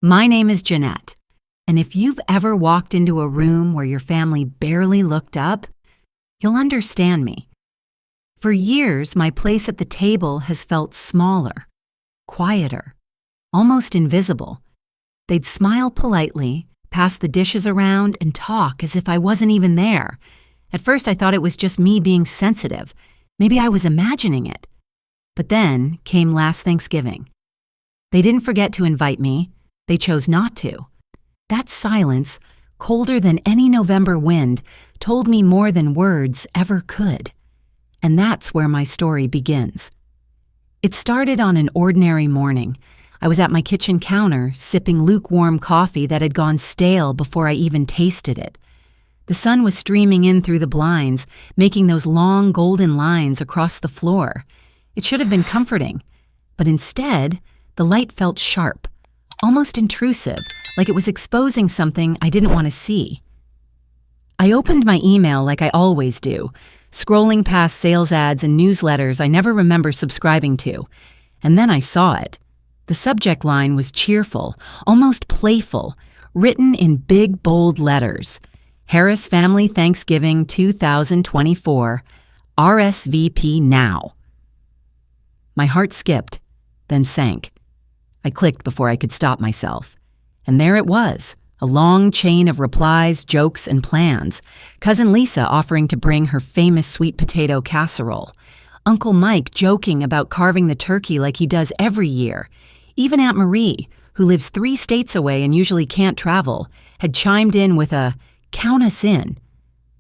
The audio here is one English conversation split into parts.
My name is Jeanette, and if you've ever walked into a room where your family barely looked up, you'll understand me. For years, my place at the table has felt smaller, quieter, almost invisible. They'd smile politely, pass the dishes around, and talk as if I wasn't even there. At first, I thought it was just me being sensitive. Maybe I was imagining it. But then came last Thanksgiving. They didn't forget to invite me. They chose not to. That silence, colder than any November wind, told me more than words ever could. And that's where my story begins. It started on an ordinary morning. I was at my kitchen counter, sipping lukewarm coffee that had gone stale before I even tasted it. The sun was streaming in through the blinds, making those long golden lines across the floor. It should have been comforting, but instead, the light felt sharp, almost intrusive, like it was exposing something I didn't want to see. I opened my email like I always do, scrolling past sales ads and newsletters I never remember subscribing to. And then I saw it. The subject line was cheerful, almost playful, written in big, bold letters. Harris Family Thanksgiving 2024, RSVP now. My heart skipped, then sank. I clicked before I could stop myself. And there it was, a long chain of replies, jokes, and plans. Cousin Lisa offering to bring her famous sweet potato casserole. Uncle Mike joking about carving the turkey like he does every year. Even Aunt Marie, who lives 3 states away and usually can't travel, had chimed in with a, "Count us in."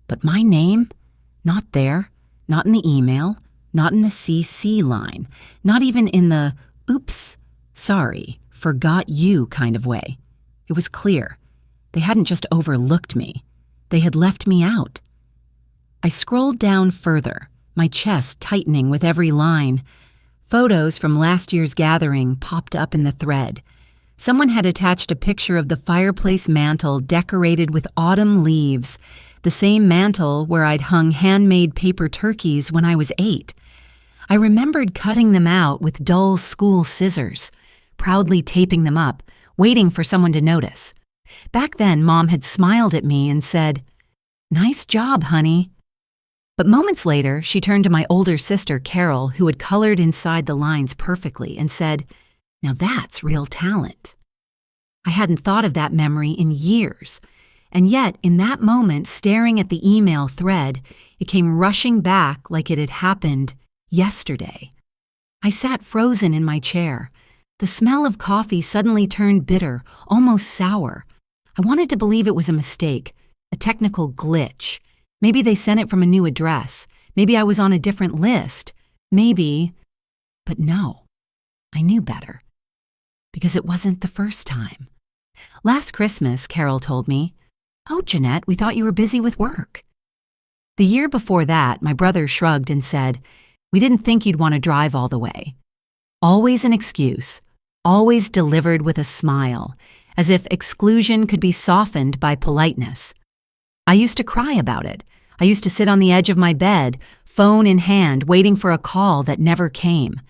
But my name? Not there. Not in the email. Not in the CC line. Not even in the, "Oops, sorry, forgot you" kind of way. It was clear. They hadn't just overlooked me. They had left me out. I scrolled down further, my chest tightening with every line. Photos from last year's gathering popped up in the thread. Someone had attached a picture of the fireplace mantel decorated with autumn leaves, the same mantel where I'd hung handmade paper turkeys when I was 8. I remembered cutting them out with dull school scissors, proudly taping them up, waiting for someone to notice. Back then, Mom had smiled at me and said, "Nice job, honey." But moments later, she turned to my older sister, Carol, who had colored inside the lines perfectly, and said, "Now that's real talent." I hadn't thought of that memory in years, and yet in that moment, staring at the email thread, it came rushing back like it had happened yesterday. I sat frozen in my chair. The smell of coffee suddenly turned bitter, almost sour. I wanted to believe it was a mistake, a technical glitch. Maybe they sent it from a new address. Maybe I was on a different list. Maybe. But no, I knew better. Because it wasn't the first time. Last Christmas, Carol told me, "Oh, Jeanette, we thought you were busy with work." The year before that, my brother shrugged and said, "We didn't think you'd want to drive all the way." Always an excuse, always delivered with a smile, as if exclusion could be softened by politeness. I used to cry about it. I used to sit on the edge of my bed, phone in hand, waiting for a call that never came.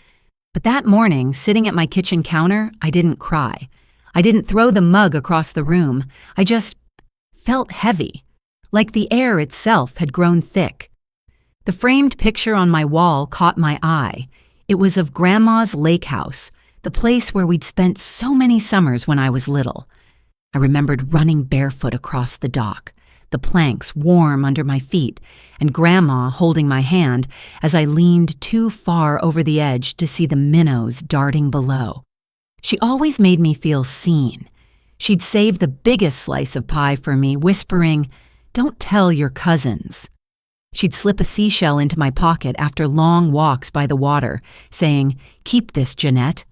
But that morning, sitting at my kitchen counter, I didn't cry. I didn't throw the mug across the room. I just felt heavy, like the air itself had grown thick. The framed picture on my wall caught my eye. It was of Grandma's lake house, the place where we'd spent so many summers when I was little. I remembered running barefoot across the dock, the planks warm under my feet, and Grandma holding my hand as I leaned too far over the edge to see the minnows darting below. She always made me feel seen. She'd save the biggest slice of pie for me, whispering, "Don't tell your cousins." She'd slip a seashell into my pocket after long walks by the water, saying, "Keep this, Jeanette.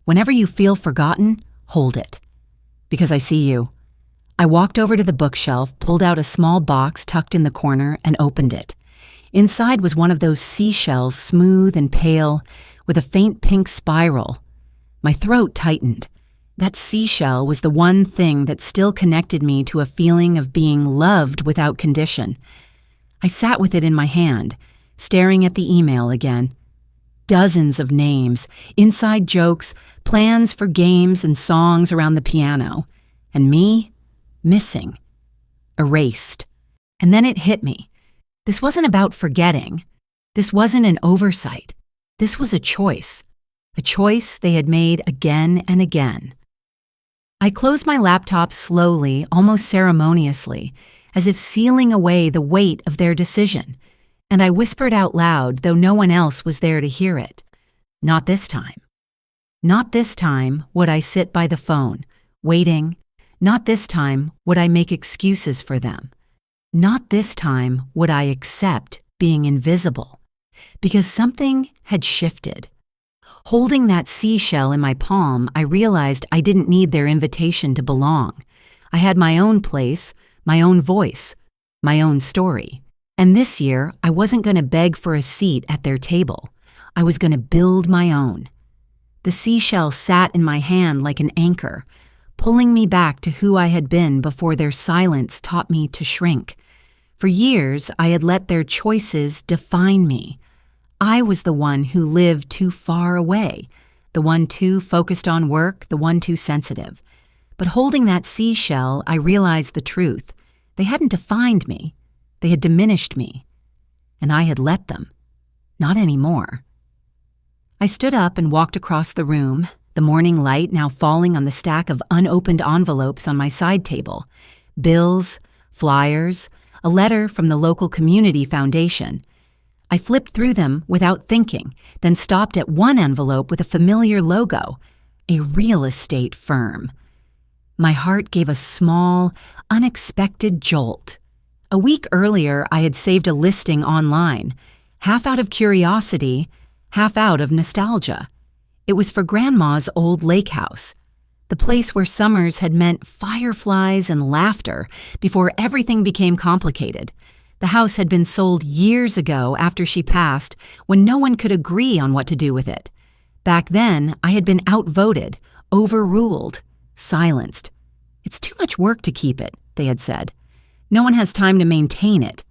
Whenever you feel forgotten, hold it. Because I see you." I walked over to the bookshelf, pulled out a small box tucked in the corner, and opened it. Inside was one of those seashells, smooth and pale, with a faint pink spiral. My throat tightened. That seashell was the one thing that still connected me to a feeling of being loved without condition. I sat with it in my hand, staring at the email again. dozens of names, inside jokes, plans for games and songs around the piano. And me, missing, erased. And then it hit me. This wasn't about forgetting. This wasn't an oversight. This was a choice they had made again and again. I closed my laptop slowly, almost ceremoniously, as if sealing away the weight of their decision, and I whispered out loud, though no one else was there to hear it. Not this time. Not this time would I sit by the phone, waiting. Not this time would I make excuses for them. Not this time would I accept being invisible, because something had shifted. Holding that seashell in my palm, I realized I didn't need their invitation to belong. I had my own place, my own voice, my own story. And this year, I wasn't going to beg for a seat at their table. I was going to build my own. The seashell sat in my hand like an anchor, pulling me back to who I had been before their silence taught me to shrink. For years, I had let their choices define me. I was the one who lived too far away, the one too focused on work, the one too sensitive. But holding that seashell, I realized the truth. They hadn't defined me. They had diminished me. And I had let them. Not anymore. I stood up and walked across the room, the morning light now falling on the stack of unopened envelopes on my side table. Bills, flyers, a letter from the local community foundation. I flipped through them without thinking, then stopped at one envelope with a familiar logo, a real estate firm. My heart gave a small, unexpected jolt. A week earlier, I had saved a listing online, half out of curiosity, half out of nostalgia. It was for Grandma's old lake house, the place where summers had meant fireflies and laughter before everything became complicated. The house had been sold years ago after she passed, when no one could agree on what to do with it. Back then, I had been outvoted, overruled, silenced. It's too much work to keep it, they had said. No one has time to maintain it.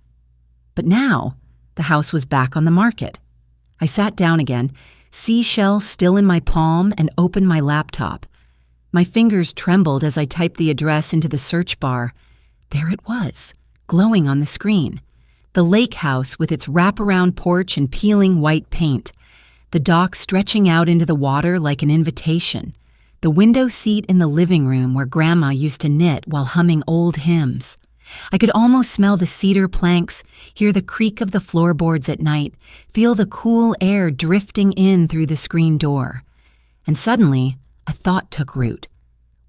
But now, the house was back on the market. I sat down again, seashell still in my palm, and opened my laptop. My fingers trembled as I typed the address into the search bar. There it was, glowing on the screen. The lake house with its wraparound porch and peeling white paint. The dock stretching out into the water like an invitation. The window seat in the living room where Grandma used to knit while humming old hymns. I could almost smell the cedar planks, hear the creak of the floorboards at night, feel the cool air drifting in through the screen door. And suddenly, a thought took root.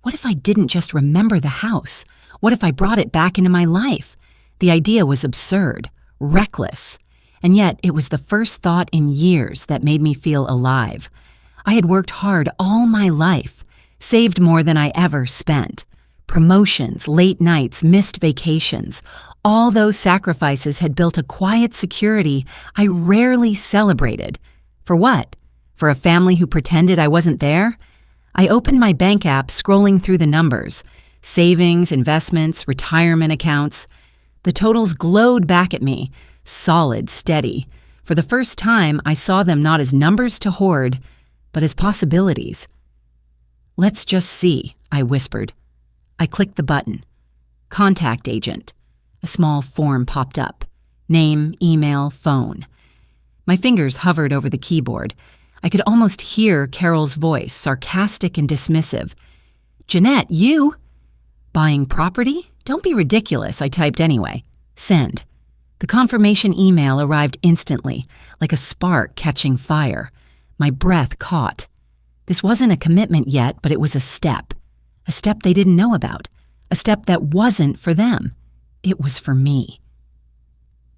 What if I didn't just remember the house? What if I brought it back into my life? The idea was absurd, reckless, and yet it was the first thought in years that made me feel alive. I had worked hard all my life, saved more than I ever spent. Promotions, late nights, missed vacations. All those sacrifices had built a quiet security I rarely celebrated. For what? For a family who pretended I wasn't there? I opened my bank app, scrolling through the numbers. Savings, investments, retirement accounts. The totals glowed back at me, solid, steady. For the first time, I saw them not as numbers to hoard, but as possibilities. "Let's just see," I whispered. I clicked the button. Contact agent. A small form popped up. Name, email, phone. My fingers hovered over the keyboard. I could almost hear Carol's voice, sarcastic and dismissive. "Jeanette, you?" "Buying property? Don't be ridiculous," I typed anyway. Send. The confirmation email arrived instantly, like a spark catching fire. My breath caught. This wasn't a commitment yet, but it was a step they didn't know about, a step that wasn't for them. It was for me.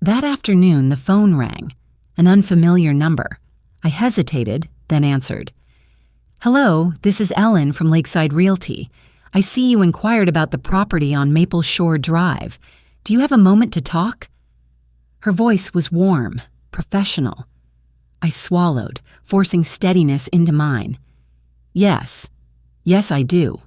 That afternoon, the phone rang, an unfamiliar number. I hesitated, then answered. "Hello, this is Ellen from Lakeside Realty. I see you inquired about the property on Maple Shore Drive. Do you have a moment to talk?" Her voice was warm, professional. I swallowed, forcing steadiness into mine. Yes, I do."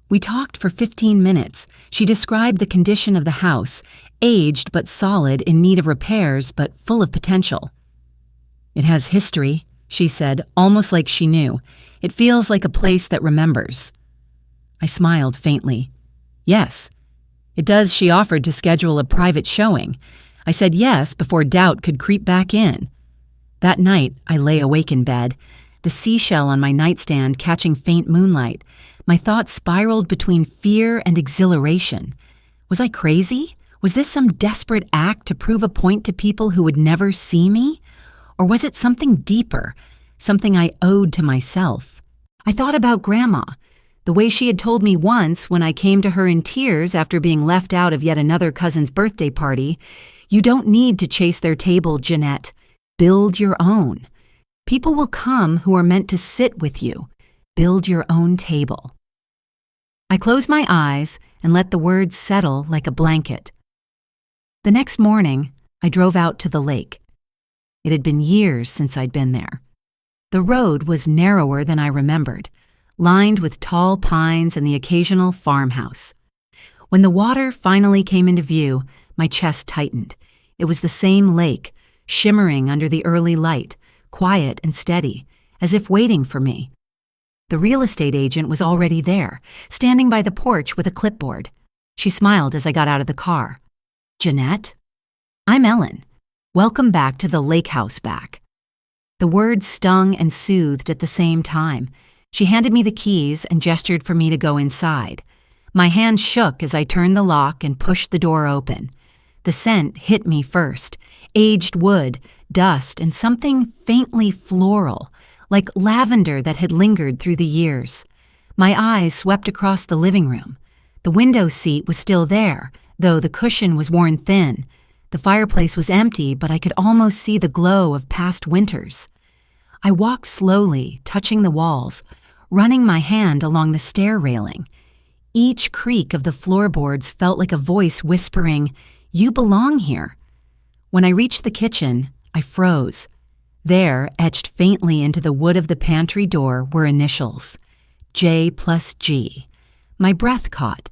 We talked for 15 minutes. She described the condition of the house, aged but solid, in need of repairs but full of potential. "It has history," she said, almost like she knew. "It feels like a place that remembers." I smiled faintly. "Yes, it does." She offered to schedule a private showing. I said yes before doubt could creep back in. That night, I lay awake in bed, the seashell on my nightstand catching faint moonlight. My thoughts spiraled between fear and exhilaration. Was I crazy? Was this some desperate act to prove a point to people who would never see me? Or was it something deeper, something I owed to myself? I thought about Grandma, the way she had told me once when I came to her in tears after being left out of yet another cousin's birthday party, "You don't need to chase their table, Jeanette. Build your own. People will come who are meant to sit with you. Build your own table." I closed my eyes and let the words settle like a blanket. The next morning, I drove out to the lake. It had been years since I'd been there. The road was narrower than I remembered, lined with tall pines and the occasional farmhouse. When the water finally came into view, my chest tightened. It was the same lake, shimmering under the early light, quiet and steady, as if waiting for me. The real estate agent was already there, standing by the porch with a clipboard. She smiled as I got out of the car. "Jeanette?" "I'm Ellen. Welcome back to the lake house back." The words stung and soothed at the same time. She handed me the keys and gestured for me to go inside. My hand shook as I turned the lock and pushed the door open. The scent hit me first, aged wood, dust, and something faintly floral, like lavender that had lingered through the years. My eyes swept across the living room. The window seat was still there, though the cushion was worn thin. The fireplace was empty, but I could almost see the glow of past winters. I walked slowly, touching the walls, running my hand along the stair railing. Each creak of the floorboards felt like a voice whispering, "You belong here." When I reached the kitchen, I froze. There, etched faintly into the wood of the pantry door, were initials. J+G. My breath caught.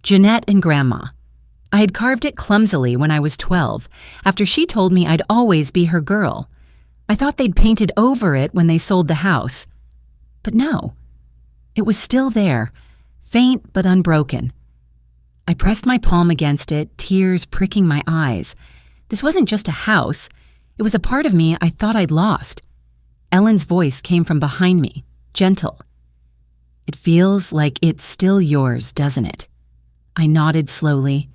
Jeanette and Grandma. I had carved it clumsily when I was 12, after she told me I'd always be her girl. I thought they'd painted over it when they sold the house. But no, it was still there, faint but unbroken. I pressed my palm against it, tears pricking my eyes. This wasn't just a house. It was a part of me I thought I'd lost. Ellen's voice came from behind me, gentle. "It feels like it's still yours, doesn't it?" I nodded slowly.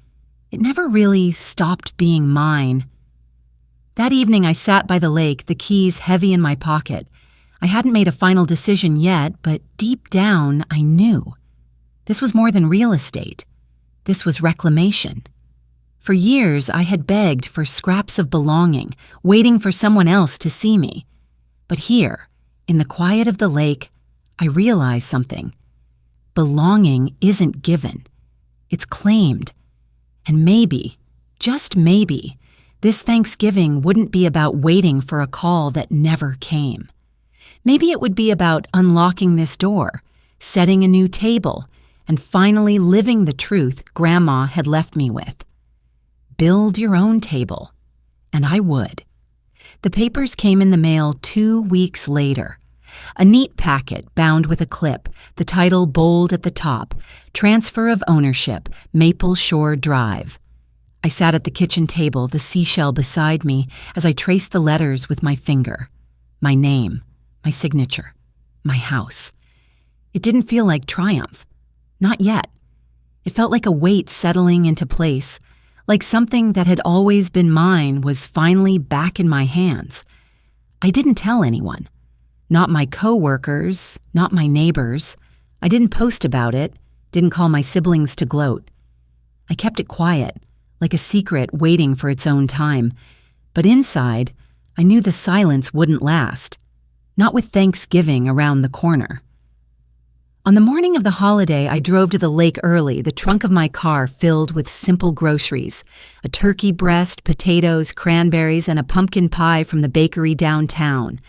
It never really stopped being mine. That evening I sat by the lake, the keys heavy in my pocket. I hadn't made a final decision yet, but deep down I knew. This was more than real estate. This was reclamation. For years I had begged for scraps of belonging, waiting for someone else to see me. But here, in the quiet of the lake, I realized something. Belonging isn't given. It's claimed. And maybe, just maybe, this Thanksgiving wouldn't be about waiting for a call that never came. Maybe it would be about unlocking this door, setting a new table, and finally living the truth Grandma had left me with. Build your own table. And I would. The papers came in the mail 2 weeks later. A neat packet bound with a clip, the title bold at the top, Transfer of Ownership, Maple Shore Drive. I sat at the kitchen table, the seashell beside me, as I traced the letters with my finger. My name, my signature, my house. It didn't feel like triumph. Not yet. It felt like a weight settling into place, like something that had always been mine was finally back in my hands. I didn't tell anyone. Not my co-workers, not my neighbors. I didn't post about it, didn't call my siblings to gloat. I kept it quiet, like a secret waiting for its own time. But inside, I knew the silence wouldn't last. Not with Thanksgiving around the corner. On the morning of the holiday, I drove to the lake early, the trunk of my car filled with simple groceries. A turkey breast, potatoes, cranberries, and a pumpkin pie from the bakery downtown.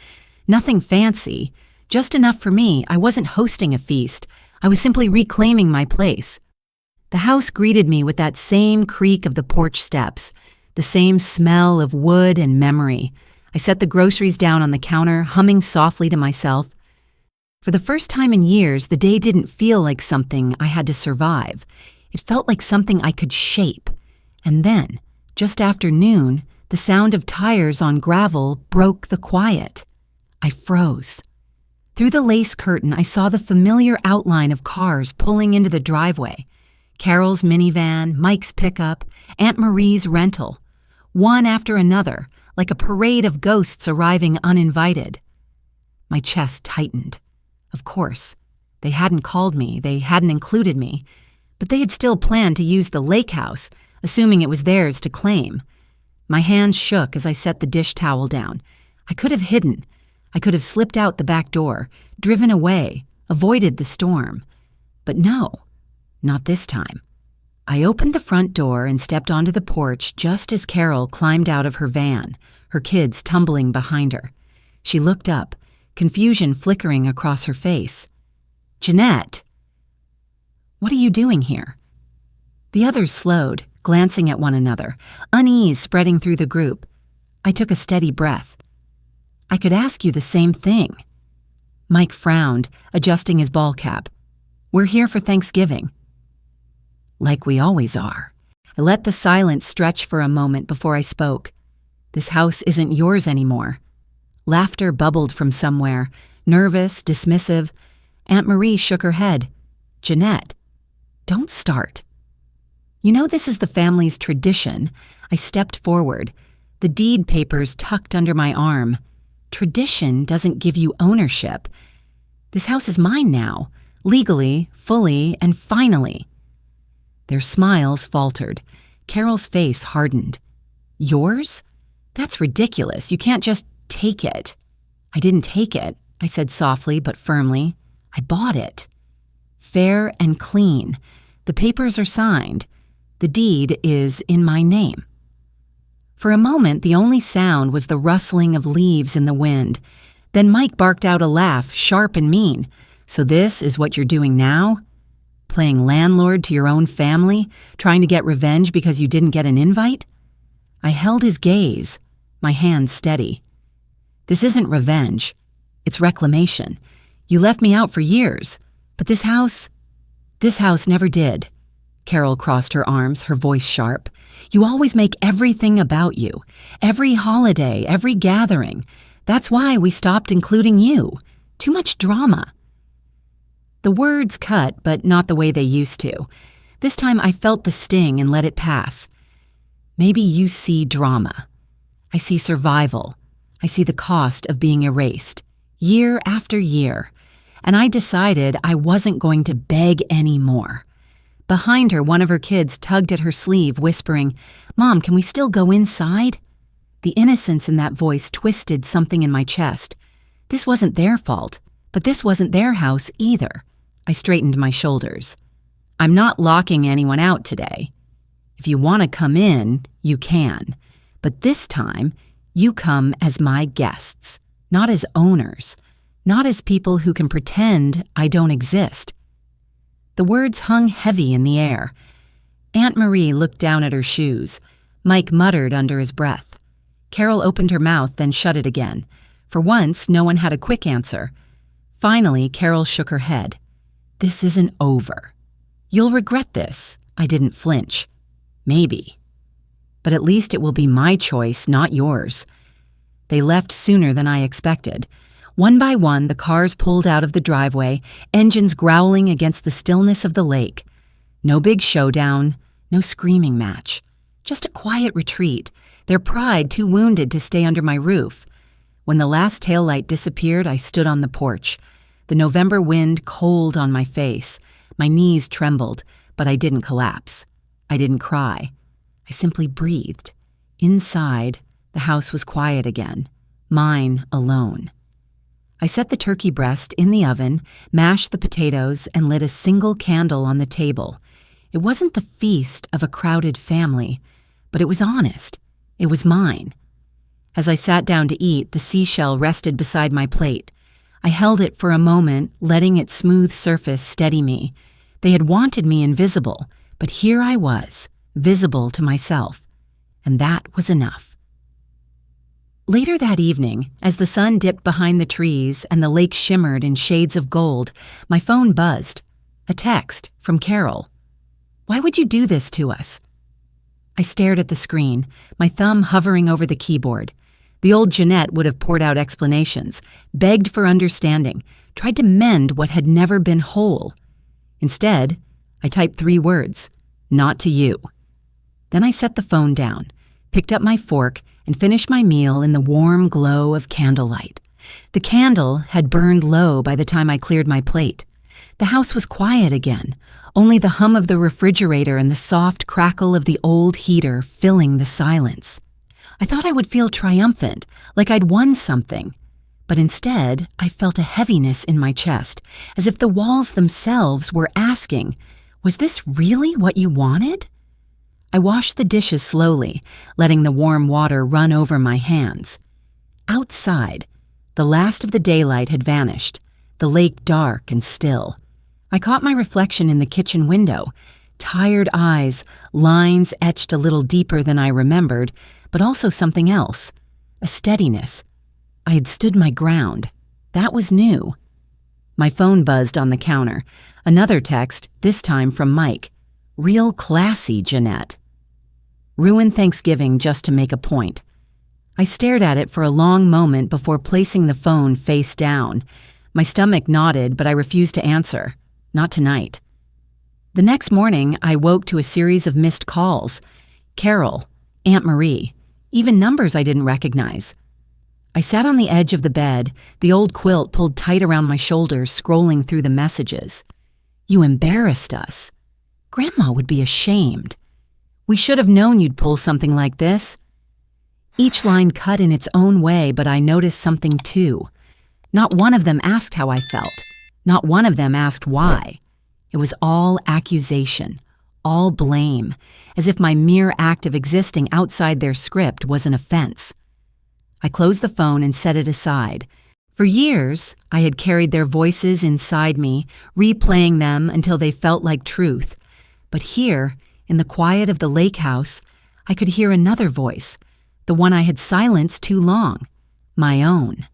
Nothing fancy, just enough for me. I wasn't hosting a feast. I was simply reclaiming my place. The house greeted me with that same creak of the porch steps, the same smell of wood and memory. I I set the groceries down on the counter, humming softly to myself. For the first time in years, the day didn't feel like something I had to survive. It felt like something I could shape. And then, just after noon, the sound of tires on gravel broke the quiet. I froze. Through the lace curtain, I saw the familiar outline of cars pulling into the driveway. Carol's minivan, Mike's pickup, Aunt Marie's rental. One after another, like a parade of ghosts arriving uninvited. My chest tightened. Of course, they hadn't called me, they hadn't included me, but they had still planned to use the lake house, assuming it was theirs to claim. My hands shook as I set the dish towel down. I could have hidden. I could have slipped out the back door, driven away, avoided the storm. But no, not this time. I opened the front door and stepped onto the porch just as Carol climbed out of her van, her kids tumbling behind her. She looked up, confusion flickering across her face. "Jeanette, what are you doing here?" The others slowed, glancing at one another, unease spreading through the group. I took a steady breath. "I could ask you the same thing." Mike frowned, adjusting his ball cap. "We're here for Thanksgiving." Like we always are. I let the silence stretch for a moment before I spoke. "This house isn't yours anymore." Laughter bubbled from somewhere, nervous, dismissive. Aunt Marie shook her head. "Jeanette, don't start." "You know this is the family's tradition." I stepped forward, the deed papers tucked under my arm. "Tradition doesn't give you ownership. This house is mine now, legally, fully, and finally." Their smiles faltered. Carol's face hardened. "Yours? That's ridiculous. You can't just take it." "I didn't take it," I said softly but firmly. "I bought it. Fair and clean. The papers are signed. The deed is in my name." For a moment, the only sound was the rustling of leaves in the wind. Then Mike barked out a laugh, sharp and mean. "So this is what you're doing now? Playing landlord to your own family, trying to get revenge because you didn't get an invite?" I held his gaze, my hands steady. "This isn't revenge. It's reclamation. You left me out for years, but this house never did." Carol crossed her arms, her voice sharp. "You always make everything about you. Every holiday, every gathering. That's why we stopped including you. Too much drama." The words cut, but not the way they used to. This time I felt the sting and let it pass. "Maybe you see drama. I see survival. I see the cost of being erased, year after year. And I decided I wasn't going to beg anymore." Behind her, one of her kids tugged at her sleeve, whispering, "Mom, can we still go inside?" The innocence in that voice twisted something in my chest. This wasn't their fault, but this wasn't their house either. I straightened my shoulders. "I'm not locking anyone out today. If you want to come in, you can. But this time, you come as my guests, not as owners, not as people who can pretend I don't exist." The words hung heavy in the air. Aunt Marie looked down at her shoes. Mike muttered under his breath. Carol opened her mouth, then shut it again. For once, no one had a quick answer. Finally, Carol shook her head. "This isn't over. You'll regret this." I didn't flinch. "Maybe. But at least it will be my choice, not yours." They left sooner than I expected. One by one, the cars pulled out of the driveway, engines growling against the stillness of the lake. No big showdown, no screaming match. Just a quiet retreat, their pride too wounded to stay under my roof. When the last taillight disappeared, I stood on the porch. The November wind cold on my face. My knees trembled, but I didn't collapse. I didn't cry. I simply breathed. Inside, the house was quiet again. Mine alone. I set the turkey breast in the oven, mashed the potatoes, and lit a single candle on the table. It wasn't the feast of a crowded family, but it was honest. It was mine. As I sat down to eat, the seashell rested beside my plate. I held it for a moment, letting its smooth surface steady me. They had wanted me invisible, but here I was, visible to myself. And that was enough. Later that evening, as the sun dipped behind the trees and the lake shimmered in shades of gold, my phone buzzed. A text from Carol. "Why would you do this to us?" I stared at the screen, my thumb hovering over the keyboard. The old Jeanette would have poured out explanations, begged for understanding, tried to mend what had never been whole. Instead, I typed 3 words, "Not to you." Then I set the phone down, picked up my fork, and finished my meal in the warm glow of candlelight. The candle had burned low by the time I cleared my plate. The house was quiet again, only the hum of the refrigerator and the soft crackle of the old heater filling the silence. I thought I would feel triumphant, like I'd won something. But instead, I felt a heaviness in my chest, as if the walls themselves were asking, "Was this really what you wanted?" I washed the dishes slowly, letting the warm water run over my hands. Outside, the last of the daylight had vanished, the lake dark and still. I caught my reflection in the kitchen window, tired eyes, lines etched a little deeper than I remembered, but also something else, a steadiness. I had stood my ground. That was new. My phone buzzed on the counter. Another text, this time from Mike. "Real classy, Jeanette." Ruin Thanksgiving just to make a point. I stared at it for a long moment before placing the phone face down. My stomach nodded, but I refused to answer. Not tonight. The next morning, I woke to a series of missed calls. Carol, Aunt Marie, even numbers I didn't recognize. I sat on the edge of the bed, the old quilt pulled tight around my shoulders, scrolling through the messages. "You embarrassed us. Grandma would be ashamed. We should have known you'd pull something like this." Each line cut in its own way, but I noticed something too. Not one of them asked how I felt. Not one of them asked why. It was all accusation, all blame, as if my mere act of existing outside their script was an offense. I closed the phone and set it aside. For years, I had carried their voices inside me, replaying them until they felt like truth. But here, in the quiet of the lake house, I could hear another voice, the one I had silenced too long, my own.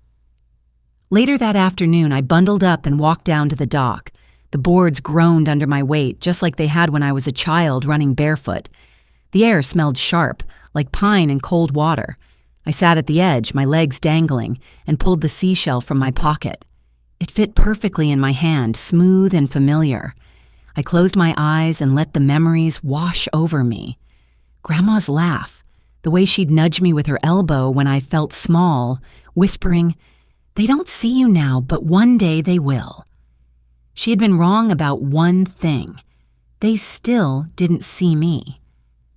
Later that afternoon, I bundled up and walked down to the dock. The boards groaned under my weight, just like they had when I was a child running barefoot. The air smelled sharp, like pine and cold water. I sat at the edge, my legs dangling, and pulled the seashell from my pocket. It fit perfectly in my hand, smooth and familiar. I closed my eyes and let the memories wash over me. Grandma's laugh, the way she'd nudge me with her elbow when I felt small, whispering, "They don't see you now, but one day they will." She had been wrong about one thing. They still didn't see me.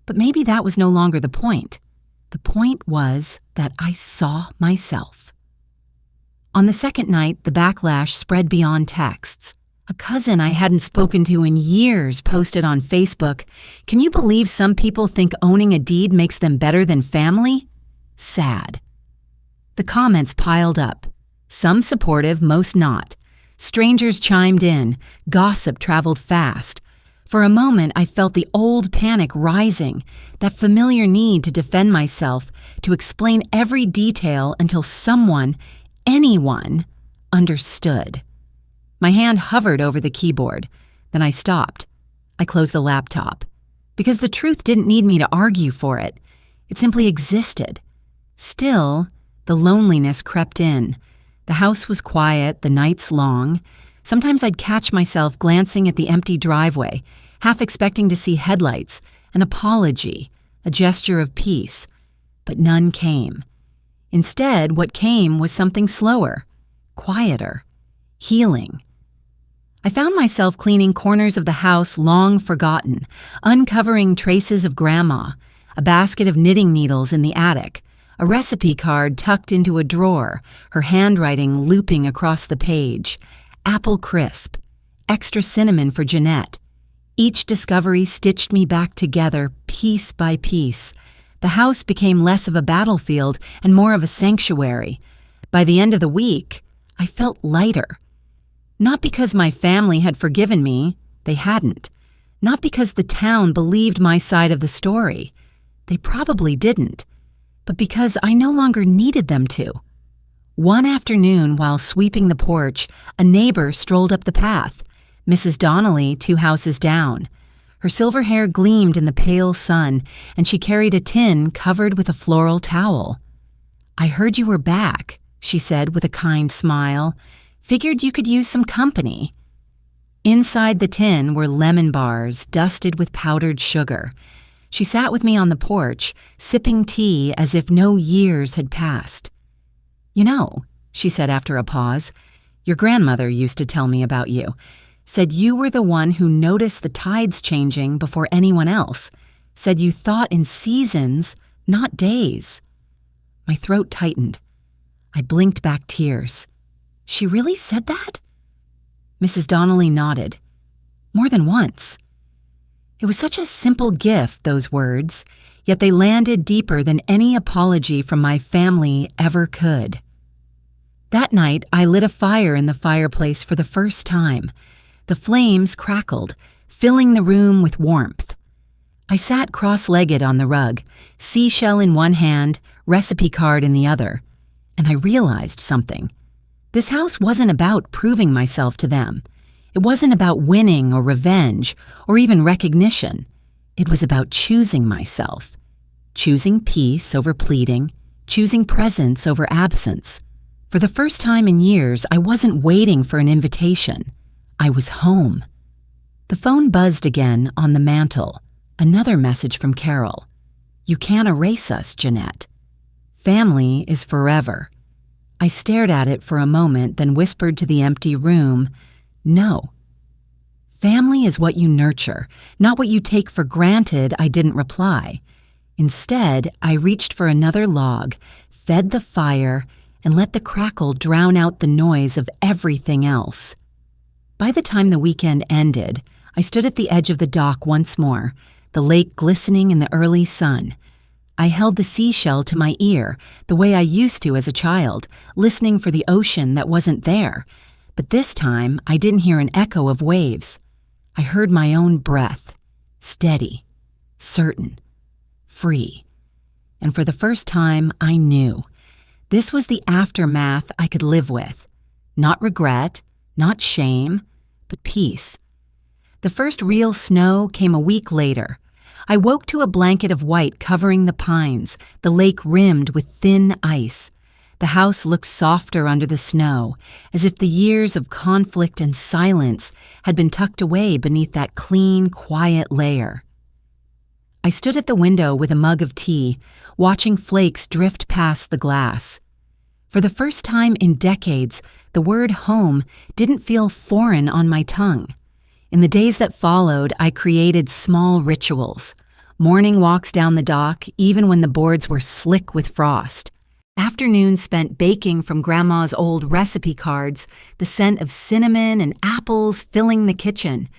But maybe that was no longer the point. The point was that I saw myself. On the second night, the backlash spread beyond texts. A cousin I hadn't spoken to in years posted on Facebook, "Can you believe some people think owning a deed makes them better than family? Sad." The comments piled up. Some supportive, most not. Strangers chimed in. Gossip traveled fast. For a moment, I felt the old panic rising, that familiar need to defend myself, to explain every detail until someone, anyone, understood. My hand hovered over the keyboard. Then I stopped. I closed the laptop. Because the truth didn't need me to argue for it. It simply existed. Still, the loneliness crept in. The house was quiet, the nights long. Sometimes I'd catch myself glancing at the empty driveway, half expecting to see headlights, an apology, a gesture of peace. But none came. Instead, what came was something slower, quieter, healing. I found myself cleaning corners of the house long forgotten, uncovering traces of Grandma, a basket of knitting needles in the attic, a recipe card tucked into a drawer, her handwriting looping across the page, apple crisp, extra cinnamon for Jeanette. Each discovery stitched me back together piece by piece. The house became less of a battlefield and more of a sanctuary. By the end of the week, I felt lighter. Not because my family had forgiven me, they hadn't. Not because the town believed my side of the story. They probably didn't. but because I no longer needed them to. One afternoon, while sweeping the porch, a neighbor strolled up the path, Mrs. Donnelly 2 houses down. Her silver hair gleamed in the pale sun, and she carried a tin covered with a floral towel. "I heard you were back," she said with a kind smile. "Figured you could use some company." Inside the tin were lemon bars dusted with powdered sugar. She sat with me on the porch, sipping tea as if no years had passed. "You know," she said after a pause, "your grandmother used to tell me about you. Said you were the one who noticed the tides changing before anyone else. Said you thought in seasons, not days." My throat tightened. I blinked back tears. "She really said that?" Mrs. Donnelly nodded. "More than once." It was such a simple gift, those words, yet they landed deeper than any apology from my family ever could. That night, I lit a fire in the fireplace for the first time. The flames crackled, filling the room with warmth. I sat cross-legged on the rug, seashell in one hand, recipe card in the other, and I realized something. This house wasn't about proving myself to them. It wasn't about winning or revenge or even recognition. It was about choosing myself, choosing peace over pleading, choosing presence over absence. For the first time in years, I wasn't waiting for an invitation. I was home. The phone buzzed again on the mantel. Another message from Carol. "You can't erase us, Jeanette. Family is forever." I stared at it for a moment, then whispered to the empty room, "No. Family is what you nurture, not what you take for granted." I didn't reply. Instead, I reached for another log, fed the fire, and let the crackle drown out the noise of everything else. By the time the weekend ended, I stood at the edge of the dock once more, the lake glistening in the early sun. I held the seashell to my ear, the way I used to as a child, listening for the ocean that wasn't there. But this time, I didn't hear an echo of waves. I heard my own breath, steady, certain, free. And for the first time, I knew. This was the aftermath I could live with. Not regret, not shame, but peace. The first real snow came a week later. I woke to a blanket of white covering the pines, the lake rimmed with thin ice. The house looked softer under the snow, as if the years of conflict and silence had been tucked away beneath that clean, quiet layer. I stood at the window with a mug of tea, watching flakes drift past the glass. For the first time in decades, the word home didn't feel foreign on my tongue. In the days that followed, I created small rituals. Morning walks down the dock, even when the boards were slick with frost. Afternoons spent baking from Grandma's old recipe cards, the scent of cinnamon and apples filling the kitchen.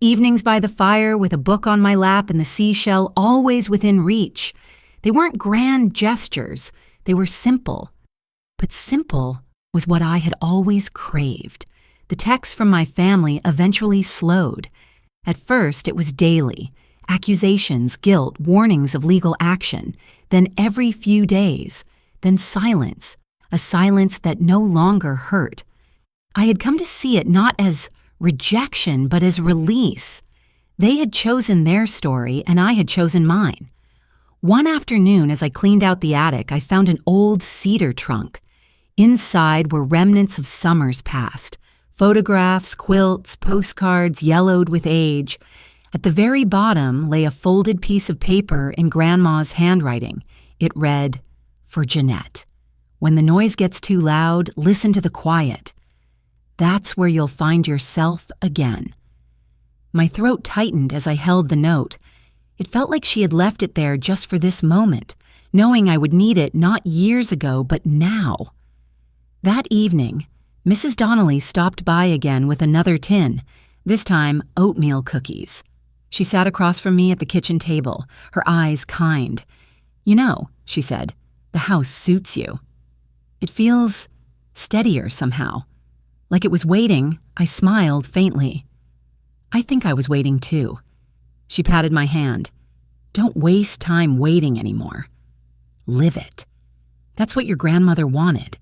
Evenings by the fire with a book on my lap and the seashell always within reach. They weren't grand gestures, they were simple. But simple was what I had always craved. The texts from my family eventually slowed. At first, it was daily. Accusations, guilt, warnings of legal action. Then every few days. Then silence. A silence that no longer hurt. I had come to see it not as rejection, but as release. They had chosen their story, and I had chosen mine. One afternoon, as I cleaned out the attic, I found an old cedar trunk. Inside were remnants of summers past. Photographs, quilts, postcards yellowed with age. At the very bottom lay a folded piece of paper in Grandma's handwriting. It read, "For Jeanette. When the noise gets too loud, listen to the quiet. That's where you'll find yourself again." My throat tightened as I held the note. It felt like she had left it there just for this moment, knowing I would need it not years ago, but now. That evening, Mrs. Donnelly stopped by again with another tin, this time oatmeal cookies. She sat across from me at the kitchen table, her eyes kind. "You know," she said, "the house suits you. It feels steadier somehow." Like it was waiting, I smiled faintly. "I think I was waiting too." She patted my hand. "Don't waste time waiting anymore. Live it. That's what your grandmother wanted.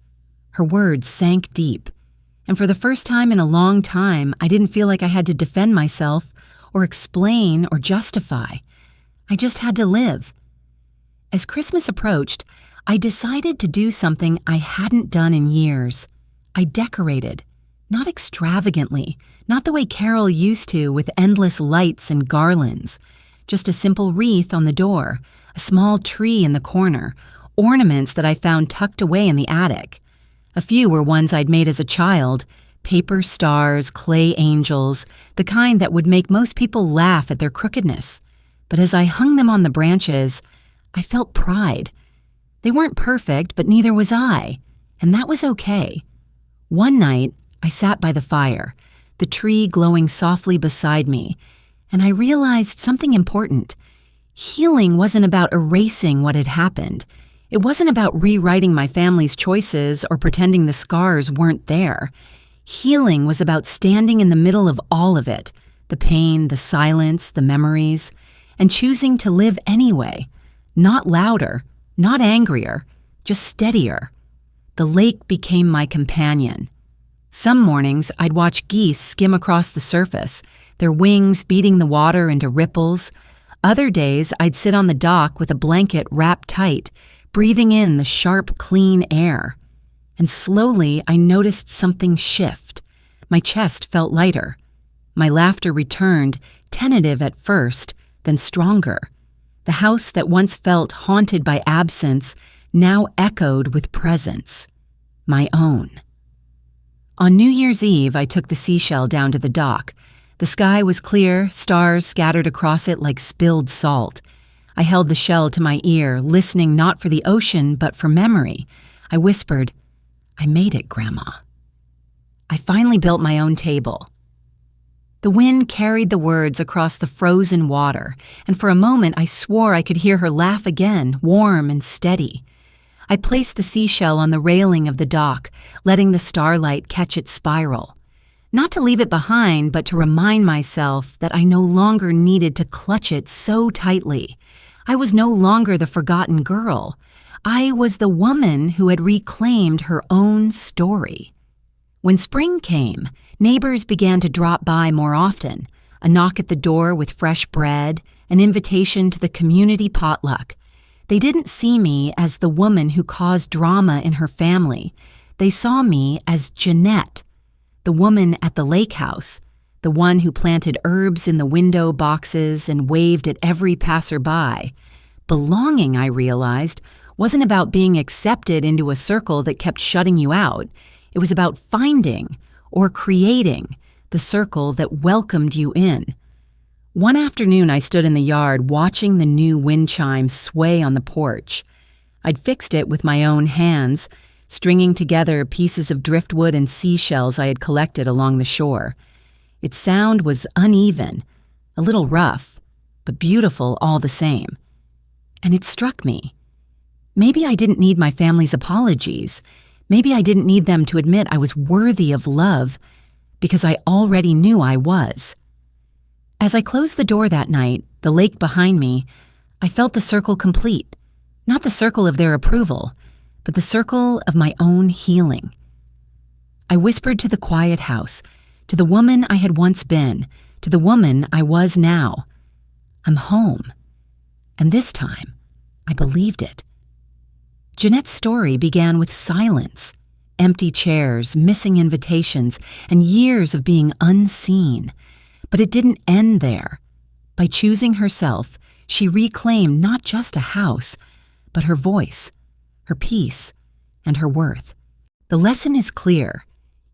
Her words sank deep, and for the first time in a long time, I didn't feel like I had to defend myself or explain or justify. I just had to live. As Christmas approached, I decided to do something I hadn't done in years. I decorated, not extravagantly, not the way Carol used to with endless lights and garlands. Just a simple wreath on the door, a small tree in the corner, ornaments that I found tucked away in the attic. A few were ones I'd made as a child, paper stars, clay angels, the kind that would make most people laugh at their crookedness. But as I hung them on the branches, I felt pride. They weren't perfect, but neither was I, and that was okay. One night, I sat by the fire, the tree glowing softly beside me, and I realized something important. Healing wasn't about erasing what had happened. It wasn't about rewriting my family's choices or pretending the scars weren't there. Healing was about standing in the middle of all of it, the pain, the silence, the memories, and choosing to live anyway. Not louder, not angrier, just steadier. The lake became my companion. Some mornings, I'd watch geese skim across the surface, their wings beating the water into ripples. Other days, I'd sit on the dock with a blanket wrapped tight, breathing in the sharp, clean air. And slowly, I noticed something shift. My chest felt lighter. My laughter returned, tentative at first, then stronger. The house that once felt haunted by absence now echoed with presence. My own. On New Year's Eve, I took the seashell down to the dock. The sky was clear, stars scattered across it like spilled salt. I held the shell to my ear, listening not for the ocean, but for memory. I whispered, "I made it, Grandma." I finally built my own table. The wind carried the words across the frozen water, and for a moment I swore I could hear her laugh again, warm and steady. I placed the seashell on the railing of the dock, letting the starlight catch its spiral. Not to leave it behind, but to remind myself that I no longer needed to clutch it so tightly. I was no longer the forgotten girl. I was the woman who had reclaimed her own story. When spring came, neighbors began to drop by more often, a knock at the door with fresh bread, an invitation to the community potluck. They didn't see me as the woman who caused drama in her family. They saw me as Jeanette, the woman at the lake house, the one who planted herbs in the window boxes and waved at every passerby. Belonging, I realized, wasn't about being accepted into a circle that kept shutting you out. It was about finding, or creating, the circle that welcomed you in. One afternoon, I stood in the yard watching the new wind chimes sway on the porch. I'd fixed it with my own hands, stringing together pieces of driftwood and seashells I had collected along the shore. Its sound was uneven, a little rough, but beautiful all the same. And it struck me. Maybe I didn't need my family's apologies. Maybe I didn't need them to admit I was worthy of love, because I already knew I was. As I closed the door that night, the lake behind me, I felt the circle complete. Not the circle of their approval, but the circle of my own healing. I whispered to the quiet house, to the woman I had once been, to the woman I was now. I'm home. And this time, I believed it. Jeanette's story began with silence, empty chairs, missing invitations, and years of being unseen. But it didn't end there. By choosing herself, she reclaimed not just a house, but her voice, her peace, and her worth. The lesson is clear.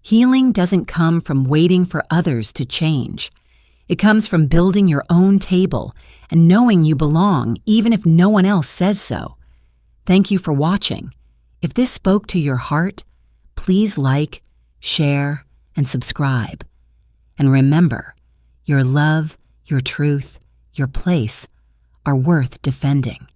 Healing doesn't come from waiting for others to change. It comes from building your own table and knowing you belong, even if no one else says so. Thank you for watching. If this spoke to your heart, please like, share, and subscribe. And remember, your love, your truth, your place are worth defending.